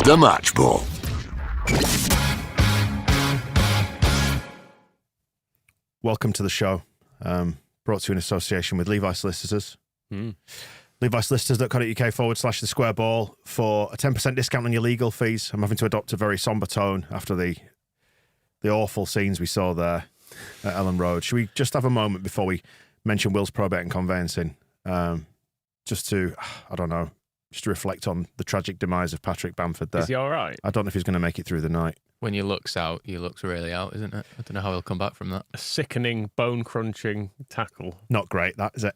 The Match Ball. Welcome to the show. Brought to you in association with Levi Solicitors. LeviSolicitors.co.uk/the square ball for a 10% discount on your legal fees. I'm having to adopt a very sombre tone after the awful scenes we saw there at Ellen Road. Should we just have a moment before we mention Will's probate and conveyancing? Just to reflect on the tragic demise of Patrick Bamford there. Is he all right? I don't know if he's going to make it through the night. When he looks out, he looks really out, isn't it? I don't know how he'll come back from that. A sickening, bone-crunching tackle. Not great, that, is it?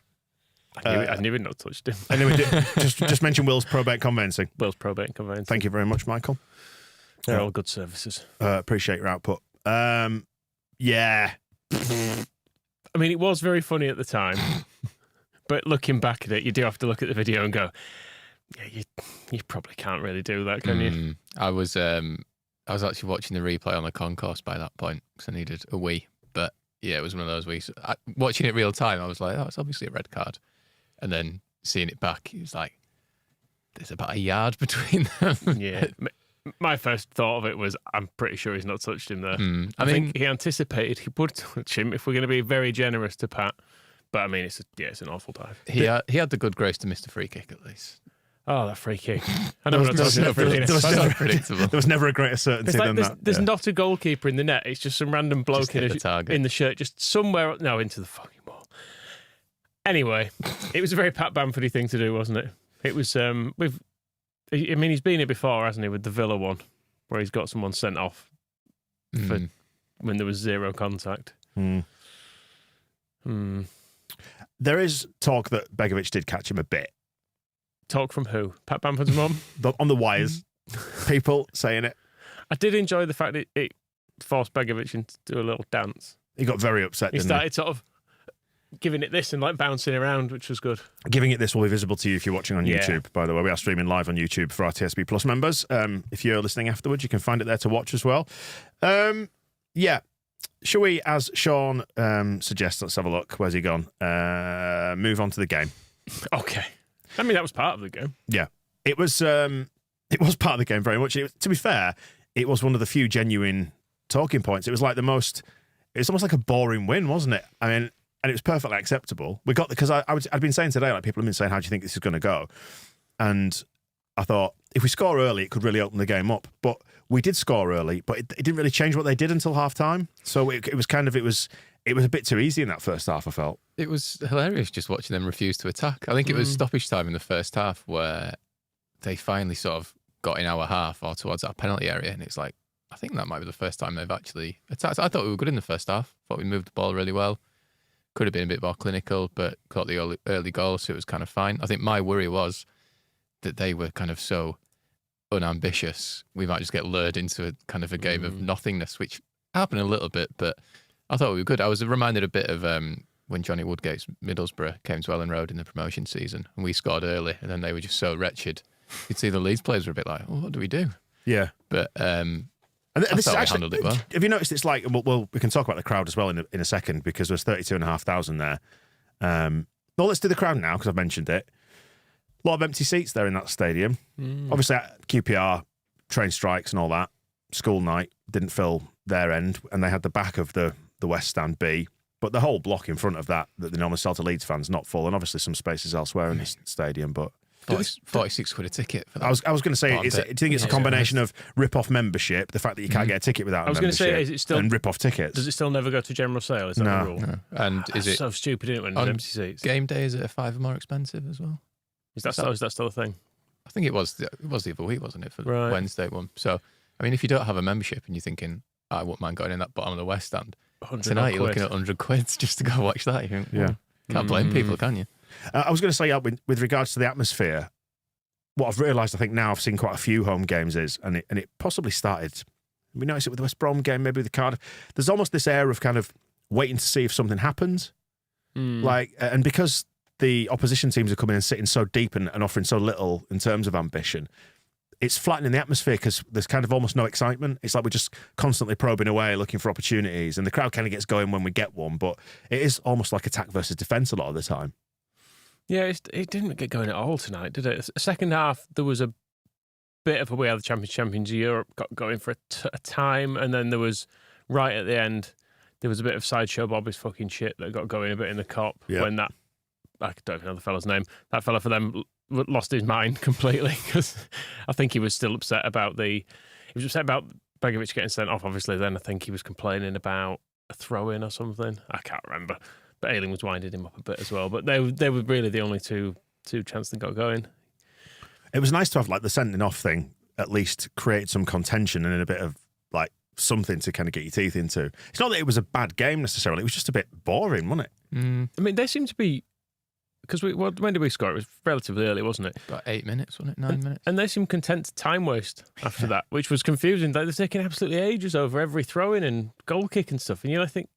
I knew he'd not touched him. Anyway, just mention Will's probate and conveyancing. Will's probate and conveyancing. Thank you very much, Michael. They're all good services. Appreciate your output. Yeah. I mean, it was very funny at the time, but looking back at it, you do have to look at the video and go, yeah, you probably can't really do that, can you? I was actually watching the replay on the concourse by that point because I needed a wee. But yeah, it was one of those weeks. Watching it real time, I was like, oh, it's obviously a red card. And then seeing it back, it was like, there's about a yard between them. Yeah. My first thought of it was, I'm pretty sure he's not touched him there. I think he anticipated he would touch him if we're going to be very generous to Pat. But I mean, it's an awful dive. He had the good grace to miss the free kick at least. Oh, that free kick. I know we're not talking about predictable. There was never a greater certainty than that. There's not a goalkeeper in the net. It's just some random bloke in the shirt, just somewhere, no, into the fucking ball. Anyway, it was a very Pat Bamfordy thing to do, wasn't it? It was, he's been here before, hasn't he, with the Villa one, where he's got someone sent off for when there was zero contact. There is talk that Begovic did catch him a bit. Talk from who? Pat Bamford's mum? On the wires. People saying it. I did enjoy the fact that it forced Begovic into do a little dance. He got very upset, He started sort of giving it this and like bouncing around, which was good. Giving it this will be visible to you if you're watching on YouTube, by the way. We are streaming live on YouTube for our TSB Plus members. If you're listening afterwards, you can find it there to watch as well. Shall we, as Sean suggests, let's have a look. Where's he gone? Move on to the game. Okay. I mean, that was part of the game. Yeah. It was part of the game very much. To be fair, it was one of the few genuine talking points. It was like it's almost like a boring win, wasn't it? I mean, and it was perfectly acceptable. We got because I'd been saying today, like, people have been saying, how do you think this is going to go? And I thought, if we score early, it could really open the game up. But we did score early, but it didn't really change what they did until half time. So it was a bit too easy in that first half, I felt. It was hilarious just watching them refuse to attack. I think it was stoppage time in the first half where they finally sort of got in our half or towards our penalty area, and it's like, I think that might be the first time they've actually attacked. I thought we were good in the first half. Thought we moved the ball really well. Could have been a bit more clinical, but got the early goal, so it was kind of fine. I think my worry was that they were kind of so unambitious, we might just get lured into a kind of a game of nothingness, which happened a little bit, but I thought we were good. I was reminded a bit of when Johnny Woodgate's Middlesbrough came to Ellen Road in the promotion season, and we scored early, and then they were just so wretched. You'd see the Leeds players were a bit like, oh, what do we do? Yeah. But and this I thought actually, we handled it well. Have you noticed it's like, well, we can talk about the crowd as well in a second, because there's 32,500 there. Well, let's do the crowd now, because I've mentioned it. A lot of empty seats there in that stadium. Obviously, QPR, train strikes and all that. School night didn't fill their end, and they had the back of the West Stand B. But the whole block in front of that they normally sell to Leeds fans, not full, and obviously some spaces elsewhere in the stadium. But 46 quid a ticket for that. I was going to say, do you think it's a combination of rip-off membership, the fact that you can't get a ticket without a membership, and rip-off tickets? Does it still never go to general sale? Is that the rule? No. And is it so stupid, isn't it, when there's empty seats? Game day, is it a £5 more expensive as well? Is that still a thing? I think it was the other week, wasn't it, for the Wednesday one? So, I mean, if you don't have a membership and you're thinking, I wouldn't mind going in that bottom of the West Stand, tonight you're looking at 100 quid just to go watch that. You think, well, can't blame people, can you? I was going to say, with regards to the atmosphere, what I've realised, I think now I've seen quite a few home games and it possibly started, we noticed it with the West Brom game, maybe with the Cardiff. There's almost this air of kind of waiting to see if something happens. And because the opposition teams are coming and sitting so deep and offering so little in terms of ambition, it's flattening the atmosphere because there's kind of almost no excitement. It's like we're just constantly probing away, looking for opportunities, and the crowd kind of gets going when we get one, but it is almost like attack versus defence a lot of the time. Yeah, it didn't get going at all tonight, did it? Second half, there was a bit of a We Are the Champions of Europe got going for a time, and then there was, right at the end, there was a bit of Sideshow Bobby's fucking shit that got going a bit in the Cop when that, I don't even know the fella's name, that fella for them lost his mind completely, because I think he was still upset about he was upset about Begovic getting sent off, obviously. Then I think he was complaining about a throw-in or something. I can't remember. But Ayling was winding him up a bit as well. But they were really the only two chances that got going. It was nice to have like the sending off thing at least create some contention and a bit of like something to kind of get your teeth into. It's not that it was a bad game necessarily. It was just a bit boring, wasn't it? I mean, they seem to be, because when did we score? It was relatively early, wasn't it? About 8 minutes, wasn't it? 9 minutes. And they seemed content to time waste after that, which was confusing. Like, they're taking absolutely ages over every throw-in and goal kick and stuff. And I think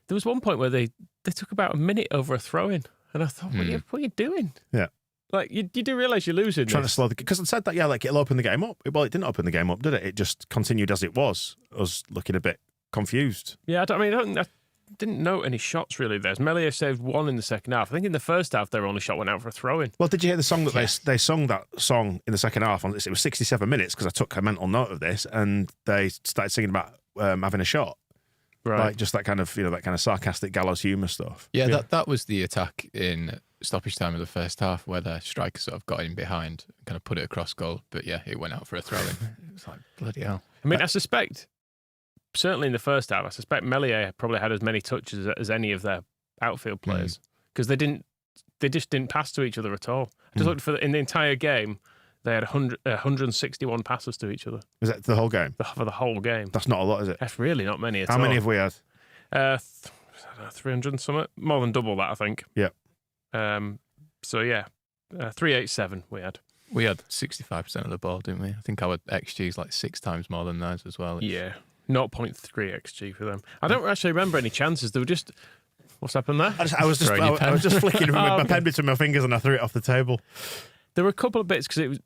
there was one point where they took about a minute over a throw-in. And I thought, what are you doing? Yeah. Like, you do realise you're losing. Trying to slow the... Because I said that, like, it'll open the game up. Well, it didn't open the game up, did it? It just continued as it was. Us looking a bit confused. Yeah, I didn't note any shots, really. Melier saved one in the second half. I think in the first half, their only shot went out for a throw-in. Well, did you hear the song that they sung that song in the second half? It was 67 minutes, because I took a mental note of this, and they started singing about having a shot. Right. Like, just that kind of, that kind of sarcastic gallows humour stuff. Yeah, that was the attack in stoppage time of the first half, where the striker sort of got in behind and kind of put it across goal. But yeah, it went out for a throw-in. It was like, bloody hell. I mean, I suspect, certainly in the first half, I suspect Melier probably had as many touches as any of their outfield players, because they just didn't pass to each other at all. I just looked in the entire game, they had 161 passes to each other. Was that the whole game? For the whole game. That's not a lot, is it? That's really not many at all. How many have we had? 300 and something. More than double that, I think. Yeah. So, yeah, 387 we had. We had 65% of the ball, didn't we? I think our XG is like 6 times more than theirs as well. Yeah. 0.3 XG for them. I don't actually remember any chances. They were just... What's happened there? I was just flicking my pen between my fingers and I threw it off the table. There were a couple of bits, because it was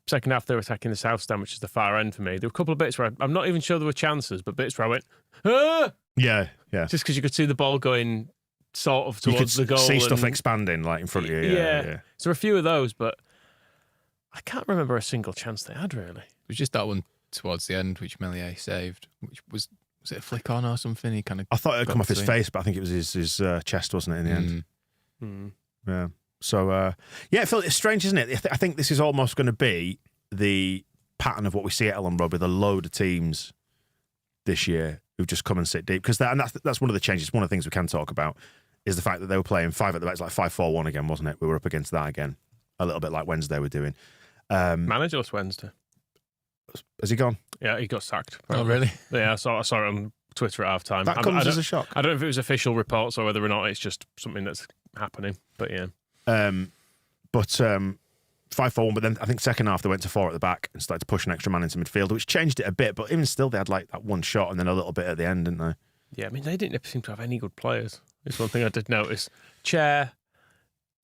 second half they were attacking the south stand, which is the far end for me. There were a couple of bits where I'm not even sure there were chances, but bits where I went, ah! Yeah. Just because you could see the ball going sort of towards the goal. See stuff expanding like in front of you. Yeah. So a few of those, but I can't remember a single chance they had, really. It was just that one towards the end, which Melier saved, which was it a flick on or something? He kind of... I thought it would come off his face, but I think it was his chest, wasn't it, in the end? Yeah. So, it's strange, isn't it? I think this is almost going to be the pattern of what we see at Ellen Road with a load of teams this year who've just come and sit deep. Because that's one of the changes. One of the things we can talk about is the fact that they were playing 5 at the back. It's like 5-4-1 again, wasn't it? We were up against that again, a little bit like Wednesday were doing. Managerless Wednesday. Has he gone? Yeah, he got sacked. Oh, really? Yeah, I saw it on Twitter at half time. That comes as a shock. I don't know if it was official reports or whether or not it's just something that's happening. But yeah. 5-4-1, but then I think second half they went to 4 at the back and started to push an extra man into midfield, which changed it a bit, but even still they had like that one shot and then a little bit at the end, didn't they? Yeah, I mean, they didn't seem to have any good players. It's one thing I did notice. Chair.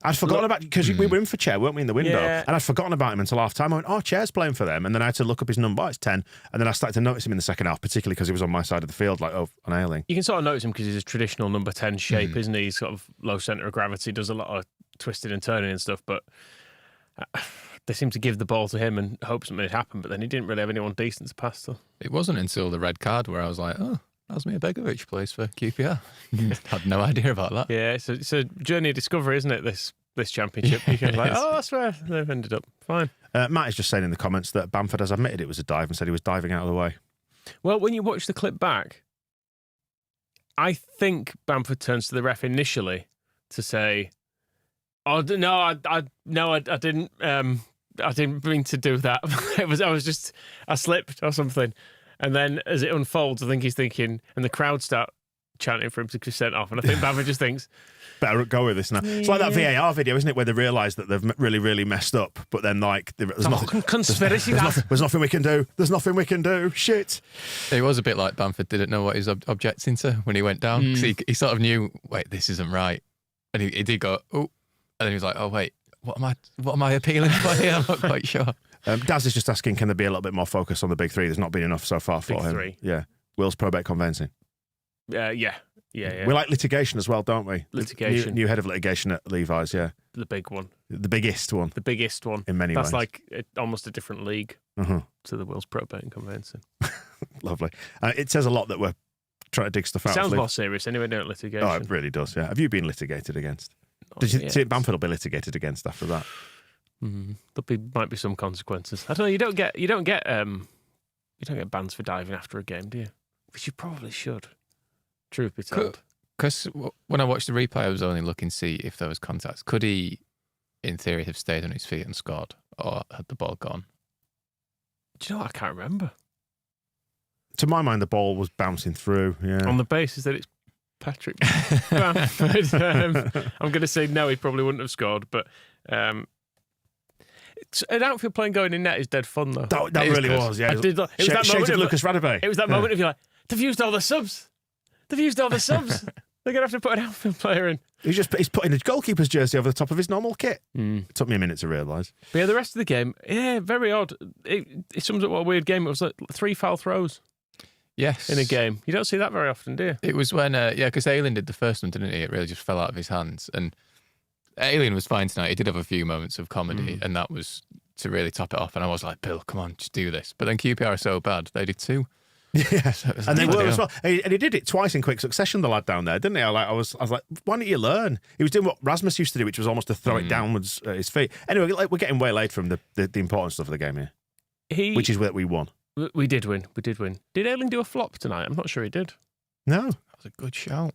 I'd forgotten about, because we were in for Chair, weren't we, in the window? Yeah. And I'd forgotten about him until half time. I went, oh, Chair's playing for them. And then I had to look up his number. It's 10. And then I started to notice him in the second half, particularly because he was on my side of the field, like, on Ayling. You can sort of notice him because he's a traditional number 10 shape, isn't he? He's sort of low centre of gravity, does a lot of twisting and turning and stuff. But they seem to give the ball to him and hope something had happened. But then he didn't really have anyone decent to pass to. It wasn't until the red card where I was like, oh, Asmir Begovic plays for QPR. Had no idea about that. Yeah, it's a journey of discovery, isn't it, this championship? You can like, oh, that's where they've ended up. Fine. Matt is just saying in the comments that Bamford has admitted it was a dive and said he was diving out of the way. Well, when you watch the clip back, I think Bamford turns to the ref initially to say, "Oh no, I didn't. I didn't mean to do that. I slipped or something." And then as it unfolds, I think he's thinking, and the crowd start chanting for him to be sent off. And I think Bamford just thinks, better go with this now. It's like that VAR video, isn't it, where they realise that they've really, really messed up, but then like there's nothing. Conspiracy. There's nothing we can do. There's nothing we can do. Shit. It was a bit like Bamford didn't know what he was objecting to when he went down. 'Cause he sort of knew, wait, this isn't right, and he did go, oh, and then he was like, oh wait, what am I appealing for here? I'm not quite sure. Daz is just asking, can there be a little bit more focus on the big three? There's not been enough so far for big him. Three. Yeah. Will's probate conveyancing. Yeah. We like litigation as well, don't we? Litigation. New head of litigation at Levi's, yeah. the big one. The biggest one. The biggest one. In many That's ways. like almost a different league to the Wills Probate and Conveyancing. Lovely. It says a lot that we're trying to dig stuff out. Sounds more serious anyway, don't it, litigation? Oh, it really does, yeah. Have you been litigated against? Did you see Bamford will be litigated against after that? Might be some consequences. I don't know. You don't get bans for diving after a game, do you? Which you probably should. Truth be told. Because when I watched the replay, I was only looking to see if there was contact. Could he, in theory, have stayed on his feet and scored, or had the ball gone? Do you know what? I can't remember. To my mind, the ball was bouncing through. Yeah. On the basis that it's Patrick Bamford, I'm going to say no. He probably wouldn't have scored, but an outfield playing going in net is dead fun though. That really was. Yeah. It was that moment of Lucas Radebe. It was that moment of you're like, they've used all the subs. They're going to have to put an outfield player in. He's putting a goalkeeper's jersey over the top of his normal kit. It took me a minute to realise. But yeah, the rest of the game, very odd. It sums up what a weird game it was. Like 3 foul throws. Yes. In a game. You don't see that very often, do you? It was when, because Ayling did the first one, didn't he? It really just fell out of his hands. And Ayling was fine tonight. He did have a few moments of comedy, and that was to really top it off. And I was like, Bill, come on, just do this. But then QPR are so bad, they did 2. Yeah, and they were as well. And he did it twice in quick succession, the lad down there, didn't he? I was like, why don't you learn? He was doing what Rasmus used to do, which was almost to throw it downwards at his feet. Anyway, we're getting way late from the important stuff of the game here, which is that we won. We did win. Did Ayling do a flop tonight? I'm not sure he did. No, that was a good shout.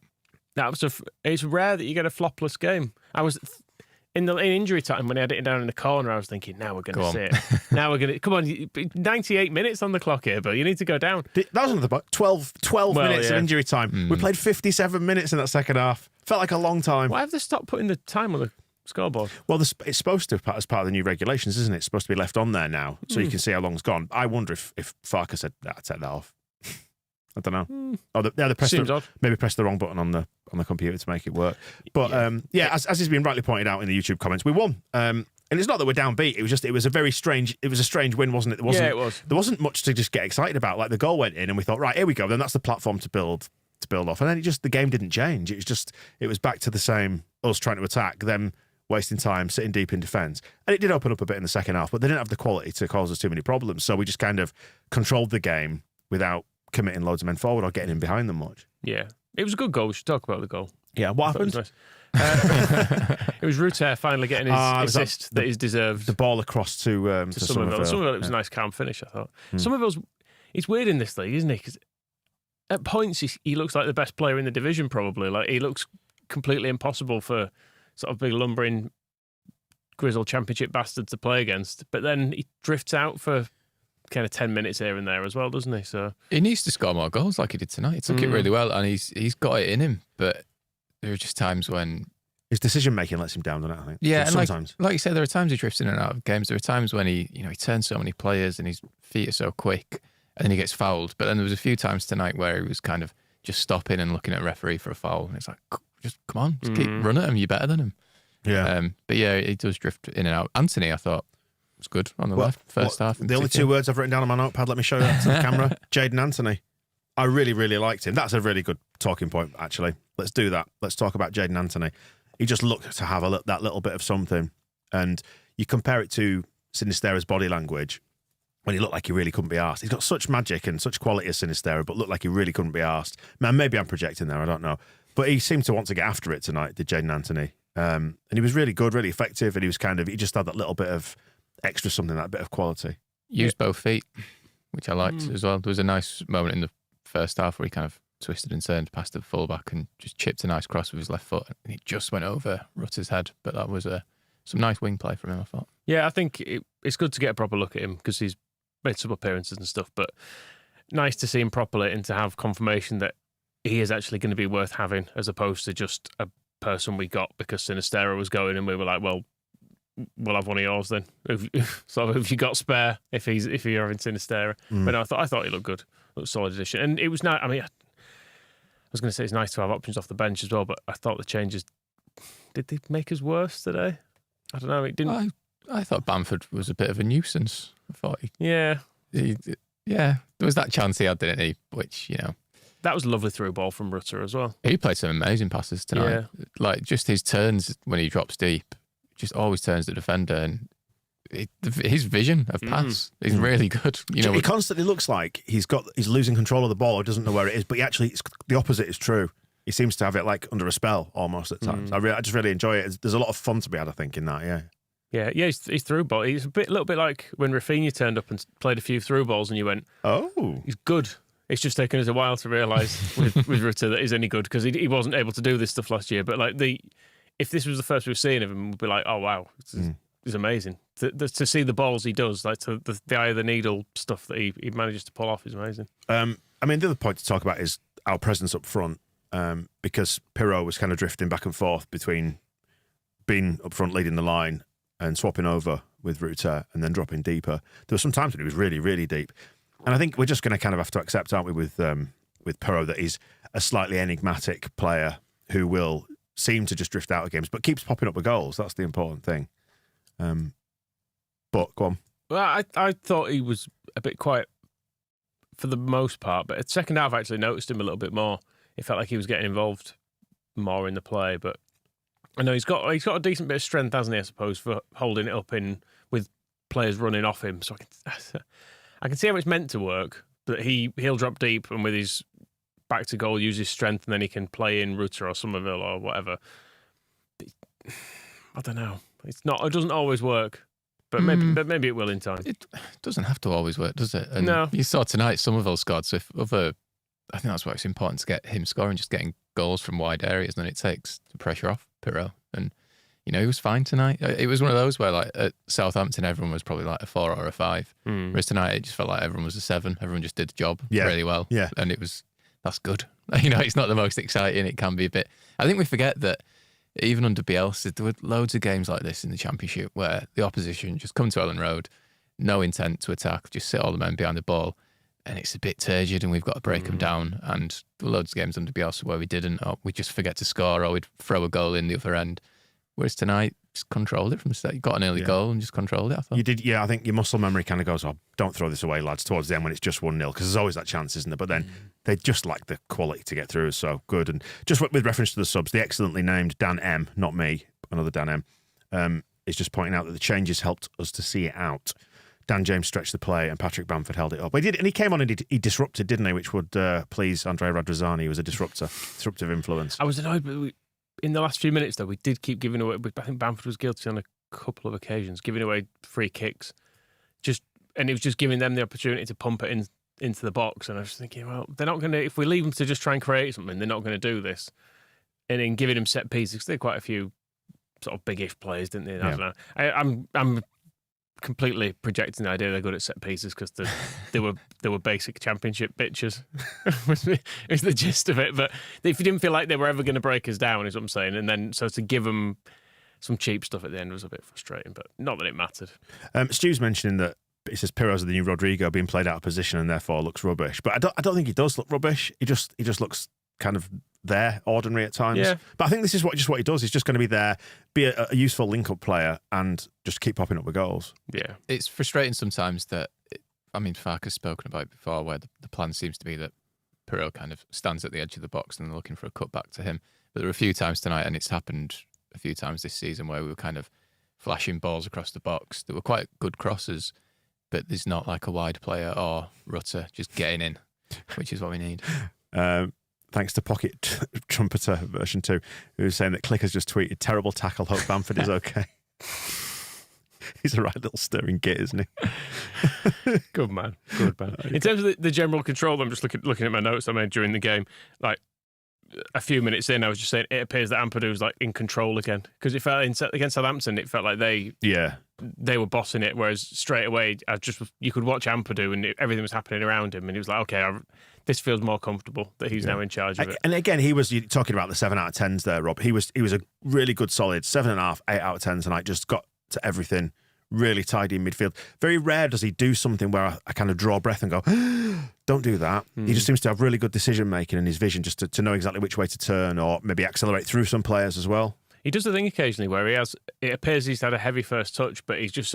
It's rare that you get a flopless game. I was in injury time when I had it down in the corner. I was thinking, now we're going to see it. Now we're going to come on. 98 minutes on the clock here, but you need to go down. That was on the 12 minutes of injury time. We played 57 minutes in that second half. Felt like a long time. Why have they stopped putting the time on the scoreboard? Well, it's supposed to, as part of the new regulations, isn't it? It's supposed to be left on there now, so you can see how long's gone. I wonder if Farker said, take that off. I don't know. They pressed the wrong button on the computer to make it work. But as has been rightly pointed out in the YouTube comments, we won. And it's not that we're downbeat. It was a strange win, wasn't it? It was. There wasn't much to just get excited about. Like the goal went in, and we thought, right, here we go. Then that's the platform to build off. And then the game didn't change. It was back to the same, us trying to attack, them wasting time, sitting deep in defence. And it did open up a bit in the second half, but they didn't have the quality to cause us too many problems. So we just kind of controlled the game without committing loads of men forward or getting in behind them much. Yeah. It was a good goal. We should talk about the goal. Yeah. What happened? It was nice. It was Rutter finally getting his assist that he's deserved. The ball across to Somerville. Somerville, it was a nice calm finish, I thought. Somerville's, it's weird in this league, isn't he? Because at points he looks like the best player in the division, probably. Like he looks completely impossible for sort of big lumbering grizzled championship bastard to play against. But then he drifts out for kind of 10 minutes here and there as well, doesn't he? So he needs to score more goals like he did tonight. He took it really well, and he's got it in him. But there are just times when his decision making lets him down, doesn't it? I think. Yeah, and sometimes, like you said, there are times he drifts in and out of games. There are times when he turns so many players and his feet are so quick, and then he gets fouled. But then there was a few times tonight where he was kind of just stopping and looking at a referee for a foul, and it's like, just come on, just keep running at him. You're better than him. Yeah. But yeah, he does drift in and out. Anthony, I thought, was good on the left first half. The only 2 words I've written down on my notepad, let me show that to the camera. Jayden Anthony. I really, really liked him. That's a really good talking point, actually. Let's do that. Let's talk about Jayden Anthony. He just looked to have that little bit of something. And you compare it to Sinisterra's body language when he looked like he really couldn't be arsed. He's got such magic and such quality as Sinisterra, but looked like he really couldn't be arsed. Man, maybe I'm projecting there, I don't know. But he seemed to want to get after it tonight, did Jayden Anthony. And he was really good, really effective, and he just had that little bit of extra something, that bit of quality. Used both feet, which I liked as well. There was a nice moment in the first half where he kind of twisted and turned past the fullback and just chipped a nice cross with his left foot, and it just went over Rutter's head. But that was some nice wing play from him, I thought. Yeah, I think it's good to get a proper look at him because he's made some appearances and stuff, but nice to see him properly and to have confirmation that he is actually going to be worth having as opposed to just a person we got because Sinisterra was going and we were like, well, we'll have one of yours then. If you got spare, if you're having Sinisterra. But no, I thought he looked good. Looked solid addition. And it was nice. I mean, I was going to say it's nice to have options off the bench as well, but I thought the changes, did they make us worse today? I don't know. It didn't. I thought Bamford was a bit of a nuisance. I thought yeah. There was that chance he had, didn't he? Which, that was a lovely through ball from Rutter as well. He played some amazing passes tonight. Yeah. Like just his turns when he drops deep, just always turns the defender, and his vision of pass is really good. He constantly looks like he's losing control of the ball or doesn't know where it is, but the opposite is true. He seems to have it like under a spell almost at times. I just really enjoy it. There's a lot of fun to be had, I think, in that. Yeah. He's through ball. He's a little bit like when Rafinha turned up and played a few through balls, and you went, "Oh, he's good." It's just taken us a while to realise with Rutter that he's any good, because he wasn't able to do this stuff last year. But like if this was the first we've seen of him, we'd be like, "Oh wow, it's amazing." To see the balls he does, like the eye of the needle stuff that he manages to pull off is amazing. I mean, the other point to talk about is our presence up front, because Pirro was kind of drifting back and forth between being up front leading the line and swapping over with Rutter and then dropping deeper. There were some times when he was really, really deep. And I think we're just going to kind of have to accept, aren't we, with Pirro, that he's a slightly enigmatic player who will seem to just drift out of games, but keeps popping up with goals. That's the important thing. But go on. Well, I thought he was a bit quiet for the most part, but at second half I actually noticed him a little bit more. It felt like he was getting involved more in the play, but I know he's got a decent bit of strength, hasn't he, I suppose, for holding it up with players running off him. So I can see how it's meant to work, but he'll drop deep and with his back to goal use his strength, and then he can play in Rutter or Somerville or whatever. I don't know. It doesn't always work, but maybe it will in time. It doesn't have to always work, does it? And no. You saw tonight Somerville scored, so I think that's why it's important to get him scoring, just getting goals from wide areas, and then it takes the pressure off Pirro. And he was fine tonight. It was one of those where, like, at Southampton, everyone was probably like a 4 or a 5. Whereas tonight, it just felt like everyone was a 7. Everyone just did the job really well. Yeah. And that's good. It's not the most exciting. It can be a bit. I think we forget that even under Bielsa, there were loads of games like this in the Championship where the opposition just come to Ellen Road, no intent to attack, just sit all the men behind the ball, and it's a bit turgid, and we've got to break them down. And there were loads of games under Bielsa where we didn't, or we just forget to score, or we'd throw a goal in the other end. Whereas tonight, just controlled it from the start. You got an early goal and just controlled it, I thought. You did, yeah. I think your muscle memory kind of goes, "Oh, don't throw this away, lads," towards the end when it's just 1-0, because there's always that chance, isn't there? But then they just lack the quality to get through, so good. And just with reference to the subs, the excellently named Dan M, not me, another Dan M, is just pointing out that the changes helped us to see it out. Dan James stretched the play and Patrick Bamford held it up. He did, and he came on and he disrupted, didn't he? Which would please Andrea Radrizzani. He was a disruptive influence. I was annoyed, but in the last few minutes, though, we did keep giving away. I think Bamford was guilty on a couple of occasions, giving away free kicks. And it was just giving them the opportunity to pump it into the box. And I was thinking, well, they're not going to, if we leave them to just try and create something, they're not going to do this. And in giving them set pieces, because they had quite a few sort of big-ish players, didn't they? I don't know. I'm completely projecting the idea they're good at set pieces because they were basic Championship bitches. It's the gist of it. But if you didn't feel like they were ever going to break us down, is what I'm saying. And then so to give them some cheap stuff at the end was a bit frustrating, but not that it mattered. Stu's mentioning that he says Pirro's the new Rodrigo, being played out of position and therefore looks rubbish. But I don't think he does look rubbish. He just looks kind of there, ordinary at times. Yeah. But I think this is what he does. He's just going to be there, be a useful link-up player, and just keep popping up with goals. Yeah, it's frustrating sometimes that. Farke's spoken about it before, where the plan seems to be that Pirro kind of stands at the edge of the box and they're looking for a cut back to him. But there were a few times tonight, and it's happened a few times this season, where we were kind of flashing balls across the box. There were quite good crosses, but there's not like a wide player or Rutter just getting in, which is what we need. Thanks to Pocket Trumpeter version 2, who was saying that Clicker's just tweeted, "Terrible tackle, hope Bamford is okay." He's a right little stirring git, isn't he? Good man. In terms of the general control, I'm just looking at my notes I made during the game. Like a few minutes in, I was just saying it appears that Ampadu's like in control again, because it felt against Southampton, it felt like they were bossing it, whereas straight away you could watch Ampadu and everything was happening around him, and he was like, okay, this feels more comfortable that he's now in charge of it. And again, you're talking about the 7 out of 10s there, Rob. He was a really good, solid 7.5, 8 out of 10 tonight. Just got to everything, really tidy in midfield. Very rare does he do something where I kind of draw breath and go, don't do that. He just seems to have really good decision making and his vision just to know exactly which way to turn, or maybe accelerate through some players as well. He does the thing occasionally where it appears he's had a heavy first touch, but he's just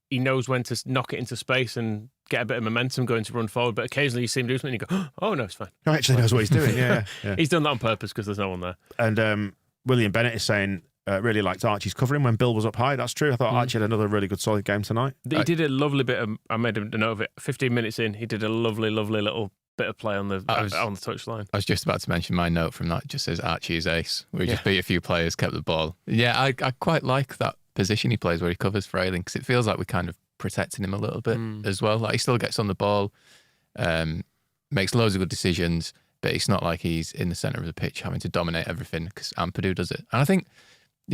he knows when to knock it into space and get a bit of momentum going to run forward. But occasionally you see him do something and you go, oh no, it's fine. He actually knows what he's doing. Yeah. He's done that on purpose because there's no one there. And William Bennett is saying really liked Archie's covering when Bill was up high. That's true. I thought Archie had another really good, solid game tonight. He did a lovely bit of. I made a note of it. 15 minutes in, he did a lovely little bit of play on the touchline. I was just about to mention my note from that. It just says Archie is ace. We just beat a few players, kept the ball. Yeah, I quite like that position he plays where he covers for Ayling, because it feels like we're kind of protecting him a little bit as well. Like, he still gets on the ball, makes loads of good decisions, but it's not like he's in the centre of the pitch having to dominate everything, because Ampadu does it. And I think,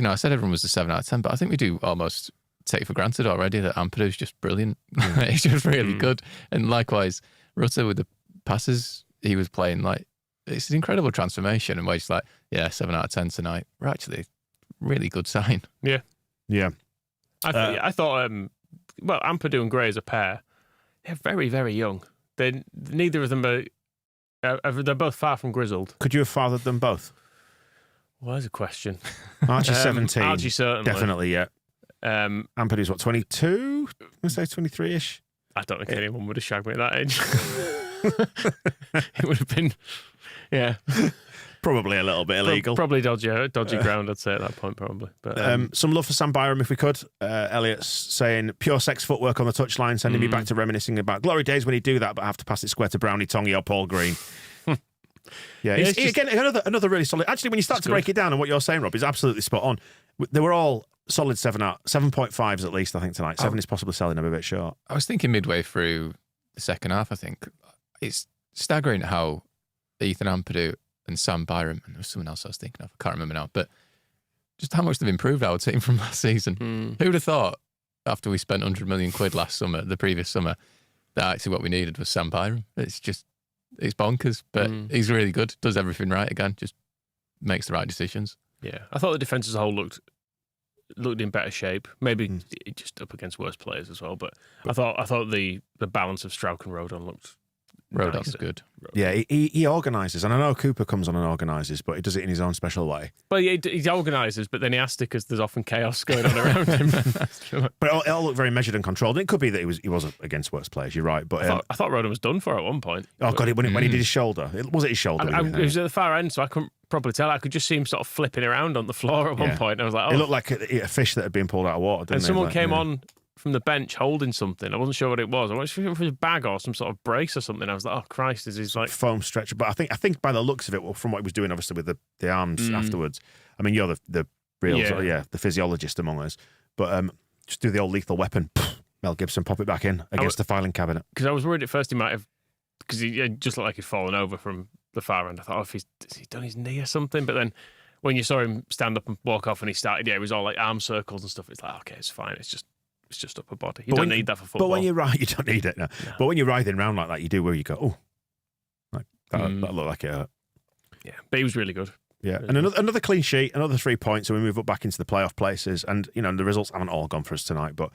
I said everyone was a 7 out of 10, but I think we do almost take for granted already that Ampadu's just brilliant. He's just really good. And likewise, Rutter with the passes he was playing, like, it's an incredible transformation, and we're just like, 7 out of 10 tonight. We're actually really good sign. Yeah. I thought, Ampadu and Gray as a pair, they're very, very young. Neither of them they're both far from grizzled. Could you have fathered them both? Well, there's a question. Archie's 17. Archie certainly. Definitely, yeah. Ampadu's what, 22? Let's say 23-ish. I don't think anyone would have shagged me at that age. It would have been, probably a little bit illegal. Probably dodgy ground, I'd say, at that point, probably. But some love for Sam Byram, if we could. Elliot's saying, pure sex footwork on the touchline, sending me back to reminiscing about glory days when he'd do that, but have to pass it square to Brownie, Tongy or Paul Green. Again, another really solid. Actually, when you start to break it down, and what you're saying, Rob, is absolutely spot on. They were all solid 7.5s at least, I think, tonight. 7 is possibly selling them a bit short. I was thinking midway through the second half, I think, it's staggering how Ethan Ampadu and Sam Byram, and there was someone else I was thinking of, I can't remember now, but just how much they've improved our team from last season. Who would have thought, after we spent 100 million quid the previous summer, that actually what we needed was Sam Byram? It's bonkers, but he's really good, does everything right again, just makes the right decisions. Yeah, I thought the defence as a whole looked in better shape. Maybe just up against worse players as well, but I thought the balance of Strauch and Rodon looked Rodon's good. Yeah, he organises, and I know Cooper comes on and organises, but he does it in his own special way. Well, he organises, but then he has to, because there's often chaos going on around him. But it all looked very measured and controlled. And it could be that he was against worse players. You're right, but I thought Rodon was done for at one point. Oh God, when he did his shoulder, was it his shoulder? It was at the far end, so I couldn't probably tell. I could just see him sort of flipping around on the floor at one point. And I was like, it looked like a fish that had been pulled out of water. And someone came on from the bench holding something. I wasn't sure what it was. I wasn't sure if it was a bag or some sort of brace or something. I was like, oh Christ, is he like foam stretcher? But I think by the looks of it, from what he was doing, obviously with the arms afterwards. I mean, you're the real the physiologist among us. But just do the old Lethal Weapon, Mel Gibson, pop it back in against the filing cabinet. Because I was worried at first he might have, because he just looked like he'd fallen over from the far end. I thought, has he done his knee or something? But then when you saw him stand up and walk off, and he started, it was all like arm circles and stuff. It's like, okay, it's fine. It's just upper body. You don't need that for football. But when you don't need it. No. But when you're writhing around like that, you do where you go, oh, like that looked like it hurt. Yeah, but he was really good. Yeah, and another clean sheet, another 3 points, and we move up back into the playoff places. And the results haven't all gone for us tonight, but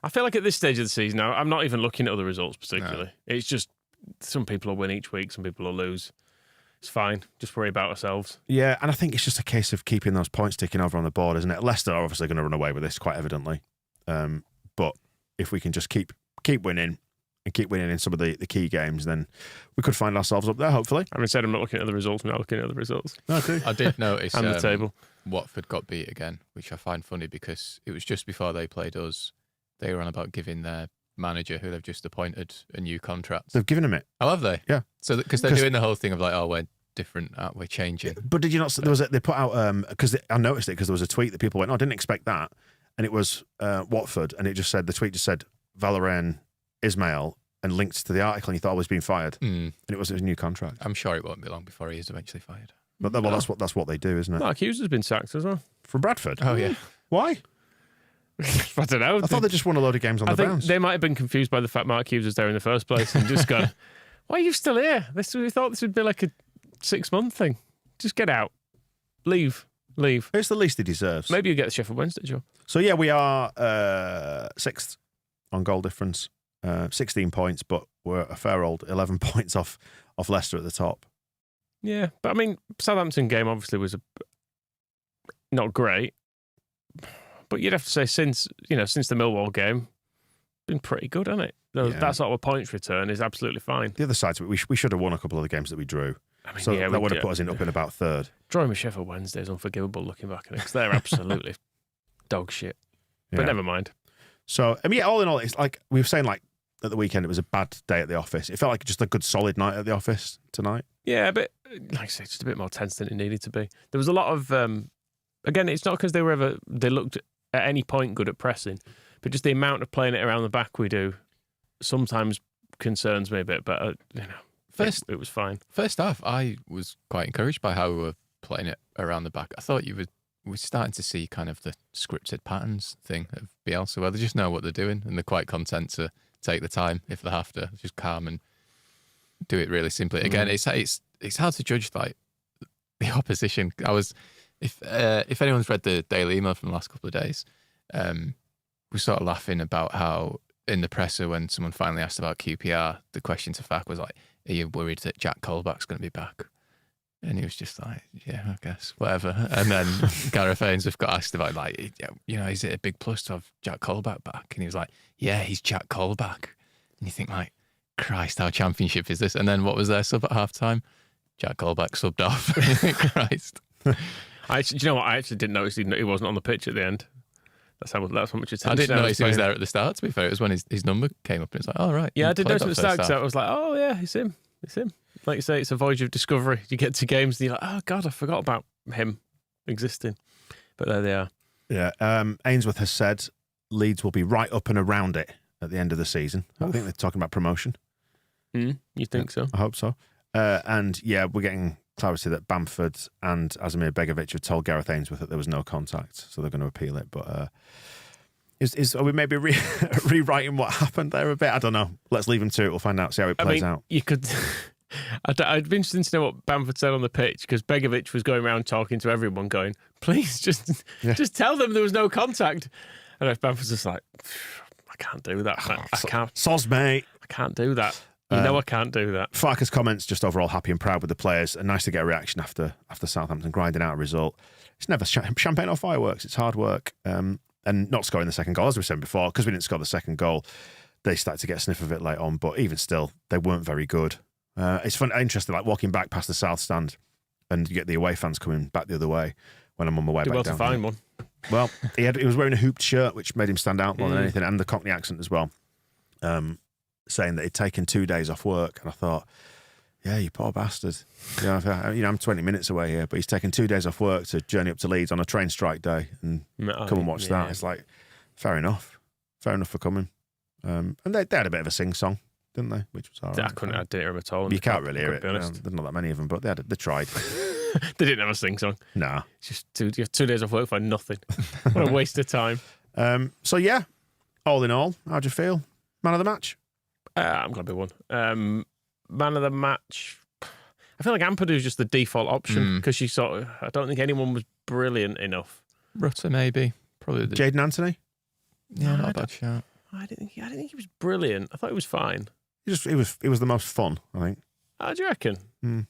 I feel like at this stage of the season now, I'm not even looking at other results particularly. No. It's just some people will win each week, some people will lose. It's fine. Just worry about ourselves. Yeah, and I think it's just a case of keeping those points ticking over on the board, isn't it? Leicester are obviously going to run away with this, quite evidently. But if we can just keep winning and keep winning in some of the key games, then we could find ourselves up there, hopefully. Having said I'm not looking at the results, I'm not looking at the results. Okay. I did notice and the table. Watford got beat again, which I find funny because it was just before they played us. They were on about giving their manager, who they've just appointed, a new contract. They've given him it. Oh, have they? Yeah. So because they're doing the whole thing of like, oh, we're different, we're changing. But did you not? They put out because I noticed it because there was a tweet that people went, "Oh, I didn't expect that," and it was Watford, and it just said the tweet said Valérien Ismail and linked to the article, and he thought I was being fired, and it was his new contract. I'm sure it won't be long before he is eventually fired. But that's what they do, isn't it? Mark Hughes has been sacked as well from Bradford. Oh yeah, why? I don't know. I thought they just won a load of games on the bounce. I think they might have been confused by the fact Mark Hughes was there in the first place and just gone, why are you still here? We thought this would be like a 6-month thing. Just get out. Leave. It's the least he deserves. Maybe you get the Sheffield Wednesday job. So yeah, we are 6th on goal difference, 16 points, but we're a fair old 11 points off Leicester at the top. Yeah, but I mean, Southampton game obviously was not great. But you'd have to say since the Millwall game, been pretty good, hasn't it? That sort of a points return is absolutely fine. The other side to it, we should have won a couple of the games that we drew. I mean, So that would have put us up in about third. Drawing with Sheffield Wednesday is unforgivable looking back at it because they're absolutely dog shit. But never mind. So, I mean, all in all, it's like we were saying, like at the weekend, it was a bad day at the office. It felt like just a good solid night at the office tonight. Yeah, but like I say, just a bit more tense than it needed to be. There was a lot of, again, it's not because they looked at any point good at pressing, but just the amount of playing it around the back we do sometimes concerns me a bit. But it was fine. First half, I was quite encouraged by how we were playing it around the back. I thought we're starting to see kind of the scripted patterns thing of Bielsa, where they just know what they're doing and they're quite content to take the time if they have to, just calm and do it really simply. Again, it's hard to judge like the opposition. If anyone's read the Daily Email from the last couple of days, we're sort of laughing about how in the presser when someone finally asked about QPR, the question to Fak was like, "Are you worried that Jack Colback's going to be back?" And he was just like, "Yeah, I guess, whatever." And then Gareth Ainsworth got asked about like, is it a big plus to have Jack Colback back? And he was like, "Yeah, he's Jack Colback." And you think like, Christ, how championship is this? And then what was their sub at half time? Jack Colback subbed off. Christ. Do you know what? I actually didn't notice he wasn't on the pitch at the end. That's how much attention I didn't notice he was there at the start, to be fair. It was when his number came up and it's like, oh, right. Yeah, I did notice at the start because I was like, oh, yeah, it's him. Like you say, it's a voyage of discovery. You get to games and you're like, oh, God, I forgot about him existing. But there they are. Yeah. Ainsworth has said Leeds will be right up and around it at the end of the season. I think they're talking about promotion. You think so? I hope so. And yeah, we're getting clarity that Bamford and Asmir Begovic have told Gareth Ainsworth that there was no contact, so they're going to appeal it. But are we maybe rewriting what happened there a bit? I don't know. Let's leave him to it. We'll find out, see how it plays out. You could... I'd be interested to know what Bamford said on the pitch because Begovic was going around talking to everyone going, please, just tell them there was no contact. And if Bamford's just like, I can't do that. I can't. Soz, mate. I can't do that. I can't do that. Farker's comments, just overall happy and proud with the players, and nice to get a reaction after Southampton grinding out a result. It's never champagne or fireworks. It's hard work. And not scoring the second goal, as we said before, because we didn't score the second goal, they started to get a sniff of it late on. But even still, they weren't very good. It's interesting, like walking back past the South Stand, and you get the away fans coming back the other way when I'm on my way back down. To find one. Well, he was wearing a hooped shirt, which made him stand out more than anything, and the Cockney accent as well. Saying that he'd taken 2 days off work, and I thought, yeah, you poor bastard. I'm 20 minutes away here, but he's taken 2 days off work to journey up to Leeds on a train strike day and come and watch that. It's like, fair enough for coming. And they had a bit of a sing-song, didn't they? Which was all right. I didn't hear him at all. You can't really hear it. There's not that many of them, but they tried. They didn't have a sing-song. Nah. It's just 2 days off work for nothing. What a waste of time. So, yeah, all in all, how'd you feel? Man of the match? I'm glad we won. Man of the match. I feel like Ampadu's just the default option because I don't think anyone was brilliant enough. Rutter, maybe. Probably Jayden Anthony? Yeah, not a bad shot. I didn't think he was brilliant. I thought he was fine. He was the most fun, I think. Oh, do you reckon?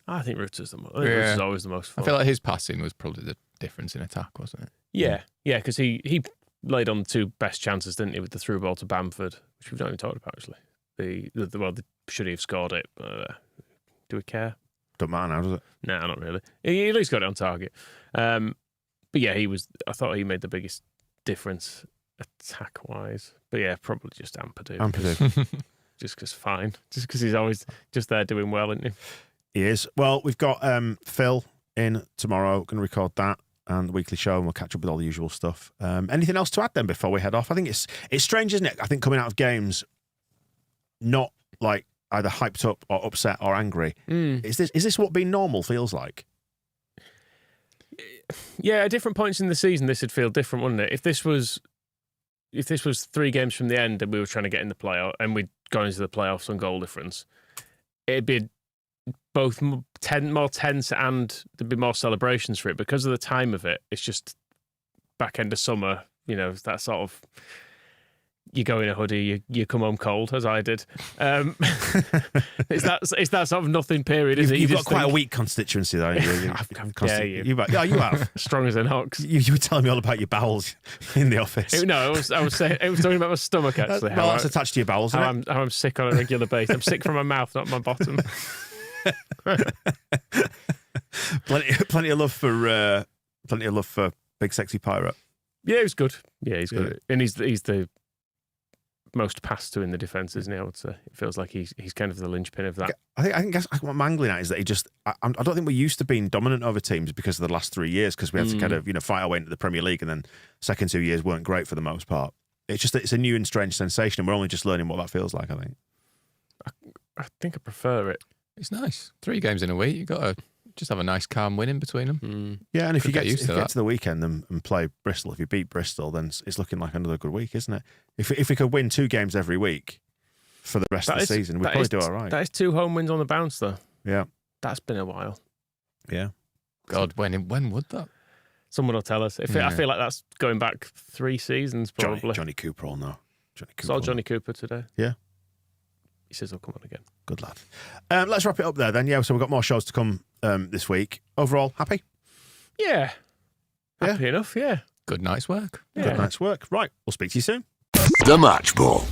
I think Rutter's Rutter's always the most fun. I feel like his passing was probably the difference in attack, wasn't it? Yeah, because he laid on the two best chances, didn't he, with the through ball to Bamford, which we've not even talked about actually. Should he have scored it? Do we care? Don't matter now, does it? No, not really. He at least got it on target. But yeah, I thought he made the biggest difference attack-wise. But yeah, probably just Ampadu. Just because he's always just there doing well, isn't he? He is. Well, we've got Phil in tomorrow, going to record that and the weekly show, and we'll catch up with all the usual stuff. Anything else to add then before we head off? I think it's strange, isn't it? I think coming out of games, not like either hyped up or upset or angry. Is this what being normal feels like? Yeah, at different points in the season, this would feel different, wouldn't it? If this was 3 games from the end and we were trying to get in the playoff and we'd gone into the playoffs on goal difference, it'd be both more tense and there'd be more celebrations for it because of the time of it. It's just back end of summer, that sort of. You go in a hoodie, you come home cold, as I did. It's that sort of nothing period, isn't it? You've got quite a weak constituency, though. How dare you? You have. Strong as an ox. You were telling me all about your bowels in the office. I was talking about my stomach, actually. That's attached to your bowels, how I'm sick on a regular basis. I'm sick from my mouth, not my bottom. plenty of love for Big Sexy Pirate. Yeah, he's good. Yeah, he's good, and he's the most passed to in the defence, isn't he? I would say it feels like he's kind of the linchpin of that. I guess what I'm angling at is that I don't think we're used to being dominant over teams because of the last 3 years, because we had to kind of fight our way into the Premier League, and then second 2 years weren't great for the most part. It's just that it's a new and strange sensation, and we're only just learning what that feels like. I think I prefer it. It's nice. 3 games in a week. You've got to just have a nice calm win in between them. Yeah, and if you get to the weekend and play Bristol, if you beat Bristol, then it's looking like another good week, isn't it? If we could win 2 games every week for the rest of the season, we'd probably do all right. That is 2 home wins on the bounce, though. Yeah. That's been a while. Yeah. God, when would that? Someone will tell us. I feel like that's going back 3 seasons, probably. Johnny Cooper will know. Saw Johnny Cooper today. Yeah. He says he'll come on again. Good lad. Let's wrap it up there then. Yeah, so we've got more shows to come this week. Overall, happy? Yeah. Happy enough, yeah. Good night's work. Yeah. Good night's work. Right, we'll speak to you soon. The Match Ball.